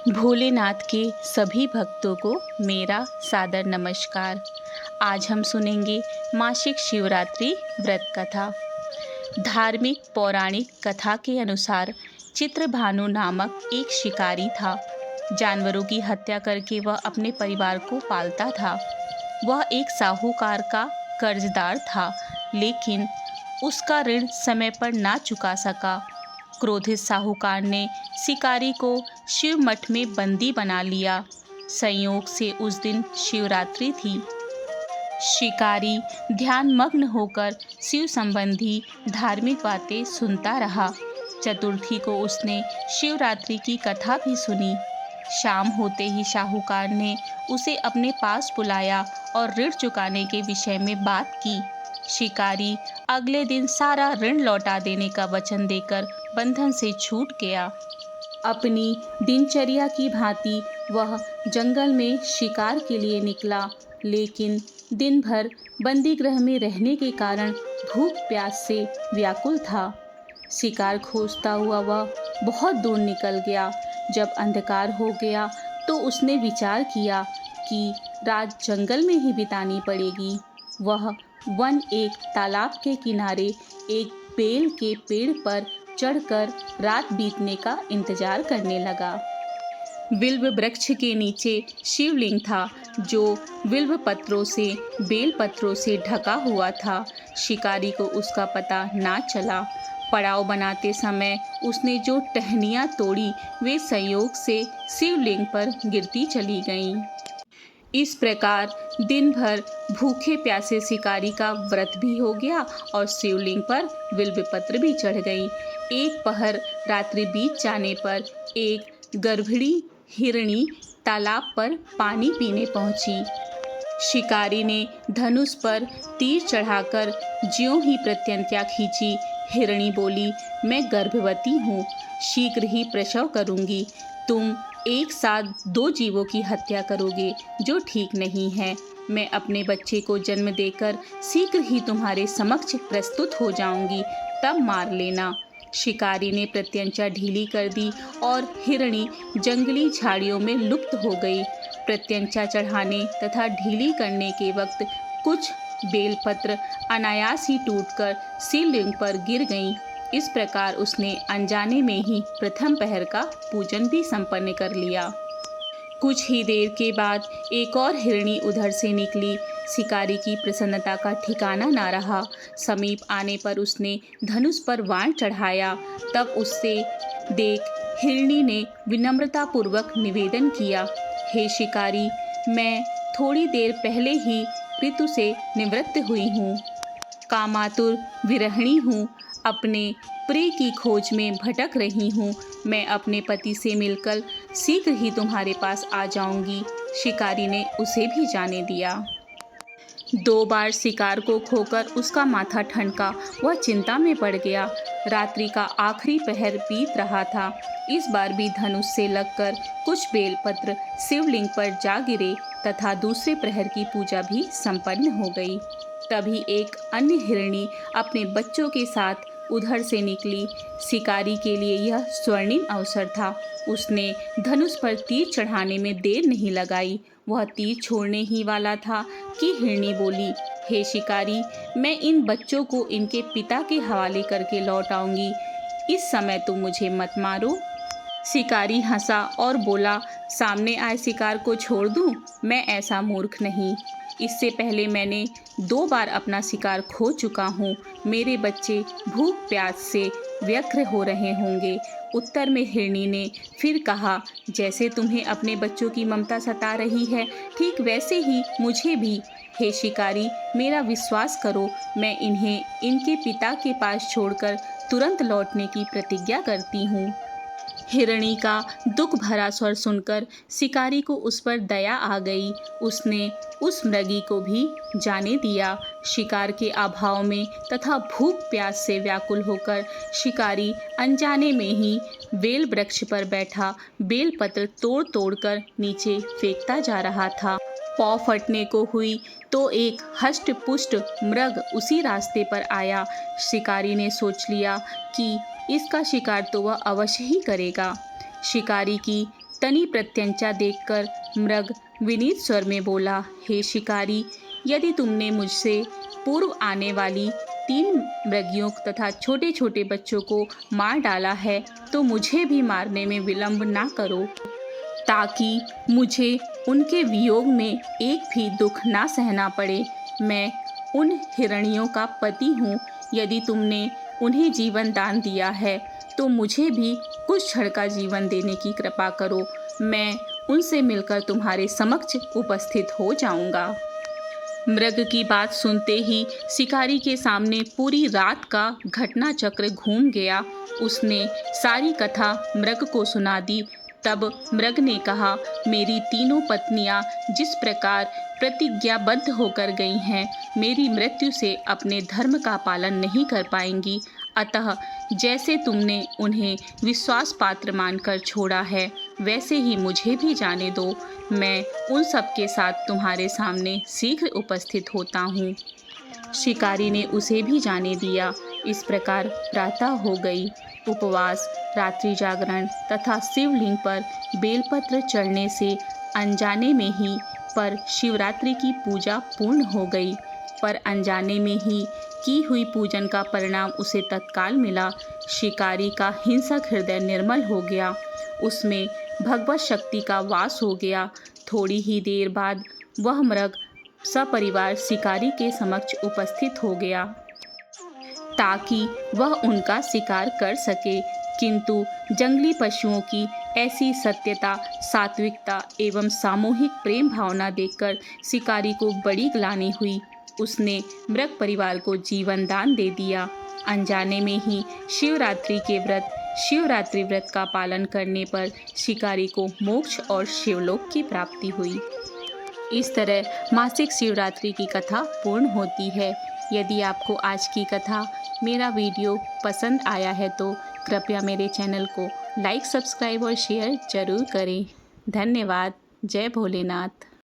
भोलेनाथ के सभी भक्तों को मेरा सादर नमस्कार। आज हम सुनेंगे मासिक शिवरात्रि व्रत कथा। धार्मिक पौराणिक कथा के अनुसार चित्रभानु नामक एक शिकारी था। जानवरों की हत्या करके वह अपने परिवार को पालता था। वह एक साहूकार का कर्जदार था, लेकिन उसका ऋण समय पर ना चुका सका। क्रोधित साहूकार ने शिकारी को शिव मठ में बंदी बना लिया। संयोग से उस दिन शिवरात्रि थी। शिकारी ध्यानमग्न होकर शिव संबंधी धार्मिक बातें सुनता रहा। चतुर्थी को उसने शिवरात्रि की कथा भी सुनी। शाम होते ही साहूकार ने उसे अपने पास बुलाया और ऋण चुकाने के विषय में बात की। शिकारी अगले दिन सारा ऋण लौटा देने का वचन देकर बंधन से छूट गया। अपनी दिनचर्या की भांति वह जंगल में शिकार के लिए निकला, लेकिन दिन भर बंदी गृह में रहने के कारण भूख प्यास से व्याकुल था। शिकार खोजता हुआ वह बहुत दूर निकल गया। जब अंधकार हो गया तो उसने विचार किया कि रात जंगल में ही बितानी पड़ेगी। वह वन एक तालाब के किनारे एक बेल के पेड़ पर चढ़कर रात बीतने का इंतजार करने लगा। विल्व वृक्ष के नीचे शिवलिंग था, जो विल्व पत्रों से बेल पत्रों से ढका हुआ था। शिकारी को उसका पता ना चला। पड़ाव बनाते समय उसने जो टहनियाँ तोड़ी वे संयोग से शिवलिंग पर गिरती चली गईं। इस प्रकार दिन भर भूखे प्यासे शिकारी का व्रत भी हो गया और शिवलिंग पर बिल्वपत्र भी चढ़ गई। एक पहर रात्रि बीत जाने पर एक गर्भिणी हिरणी तालाब पर पानी पीने पहुंची। शिकारी ने धनुष पर तीर चढ़ाकर ज्यों ही प्रत्यंचा खींची। हिरणी बोली, मैं गर्भवती हूँ, शीघ्र ही प्रसव करूँगी। तुम एक साथ दो जीवों की हत्या करोगे, जो ठीक नहीं है। मैं अपने बच्चे को जन्म देकर शीघ्र ही तुम्हारे समक्ष प्रस्तुत हो जाऊंगी, तब मार लेना। शिकारी ने प्रत्यंचा ढीली कर दी और हिरणी जंगली झाड़ियों में लुप्त हो गई। प्रत्यंचा चढ़ाने तथा ढीली करने के वक्त कुछ बेलपत्र अनायास ही टूटकर शिवलिंग पर गिर गईं। इस प्रकार उसने अनजाने में ही प्रथम पहर का पूजन भी संपन्न कर लिया। कुछ ही देर के बाद एक और हिरणी उधर से निकली। शिकारी की प्रसन्नता का ठिकाना ना रहा। समीप आने पर उसने धनुष पर बाण चढ़ाया। तब उससे देख हिरणी ने विनम्रतापूर्वक निवेदन किया, हे शिकारी, मैं थोड़ी देर पहले ही ऋतु से निवृत्त हुई हूँ। कामातुर विरहिणी हूँ। अपने प्रिय की खोज में भटक रही हूँ। मैं अपने पति से मिलकर शीघ्र ही तुम्हारे पास आ जाऊंगी। शिकारी ने उसे भी जाने दिया। 2 बार शिकार को खोकर उसका माथा ठनका। वह चिंता में पड़ गया। रात्रि का आखिरी पहर बीत रहा था। इस बार भी धनुष से लगकर कुछ बेलपत्र शिवलिंग पर जा गिरे तथा दूसरे प्रहर की पूजा भी संपन्न हो गई। तभी एक अन्य हिरणी अपने बच्चों के साथ उधर से निकली। शिकारी के लिए यह स्वर्णिम अवसर था। उसने धनुष पर तीर चढ़ाने में देर नहीं लगाई। वह तीर छोड़ने ही वाला था कि हिरणी बोली, हे शिकारी, मैं इन बच्चों को इनके पिता के हवाले करके लौट आऊंगी। इस समय तुम मुझे मत मारो। शिकारी हंसा और बोला, सामने आए शिकार को छोड़ दूं? मैं ऐसा मूर्ख नहीं। इससे पहले मैंने 2 बार अपना शिकार खो चुका हूँ। मेरे बच्चे भूख प्यास से व्यग्र हो रहे होंगे। उत्तर में हिरणी ने फिर कहा, जैसे तुम्हें अपने बच्चों की ममता सता रही है, ठीक वैसे ही मुझे भी। हे शिकारी, मेरा विश्वास करो, मैं इन्हें इनके पिता के पास छोड़कर तुरंत लौटने की प्रतिज्ञा करती हूँ। हिरणी का दुख भरा स्वर सुनकर शिकारी को उस पर दया आ गई। उसने उस मृगी को भी जाने दिया। शिकार के अभाव में तथा भूख प्यास से व्याकुल होकर शिकारी अनजाने में ही बेल वृक्ष पर बैठा बेलपत्र तोड़ तोड़कर नीचे फेंकता जा रहा था। पाँव फटने को हुई तो एक हष्ट पुष्ट मृग उसी रास्ते पर आया। शिकारी ने सोच लिया कि इसका शिकार तो वह अवश्य ही करेगा। शिकारी की तनि प्रत्यंचा देखकर मृग विनीत स्वर में बोला, हे शिकारी, यदि तुमने मुझसे पूर्व आने वाली 3 मृगियों तथा छोटे छोटे बच्चों को मार डाला है तो मुझे भी मारने में विलंब ना करो, ताकि मुझे उनके वियोग में एक भी दुख ना सहना पड़े। मैं उन हिरणियों का पति हूँ। यदि तुमने उन्हें जीवन दान दिया है तो मुझे भी कुछ क्षण का जीवन देने की कृपा करो। मैं उनसे मिलकर तुम्हारे समक्ष उपस्थित हो जाऊंगा। मृग की बात सुनते ही शिकारी के सामने पूरी रात का घटना चक्र घूम गया। उसने सारी कथा मृग को सुना दी। तब मृग ने कहा, मेरी तीनों पत्नियां जिस प्रकार प्रतिज्ञाबद्ध होकर गई हैं, मेरी मृत्यु से अपने धर्म का पालन नहीं कर पाएंगी। अतः जैसे तुमने उन्हें विश्वास पात्र मानकर छोड़ा है, वैसे ही मुझे भी जाने दो। मैं उन सब के साथ तुम्हारे सामने शीघ्र उपस्थित होता हूँ। शिकारी ने उसे भी जाने दिया। इस प्रकार प्रातः हो गई। उपवास, रात्रि जागरण तथा शिवलिंग पर बेलपत्र चढ़ने से अनजाने में ही पर शिवरात्रि की पूजा पूर्ण हो गई। पर अनजाने में ही की हुई पूजन का परिणाम उसे तत्काल मिला। शिकारी का हिंसक हृदय निर्मल हो गया, उसमें भगवत शक्ति का वास हो गया। थोड़ी ही देर बाद वह मृग सपरिवार शिकारी के समक्ष उपस्थित हो गया, ताकि वह उनका शिकार कर सके। किंतु जंगली पशुओं की ऐसी सत्यता, सात्विकता एवं सामूहिक प्रेम भावना देखकर शिकारी को बड़ी ग्लानि हुई। उसने मृग परिवार को जीवन दान दे दिया। अनजाने में ही शिवरात्रि व्रत का पालन करने पर शिकारी को मोक्ष और शिवलोक की प्राप्ति हुई। इस तरह मासिक शिवरात्रि की कथा पूर्ण होती है। यदि आपको आज की कथा, मेरा वीडियो पसंद आया है तो कृपया मेरे चैनल को लाइक, सब्सक्राइब और शेयर जरूर करें। धन्यवाद। जय भोलेनाथ।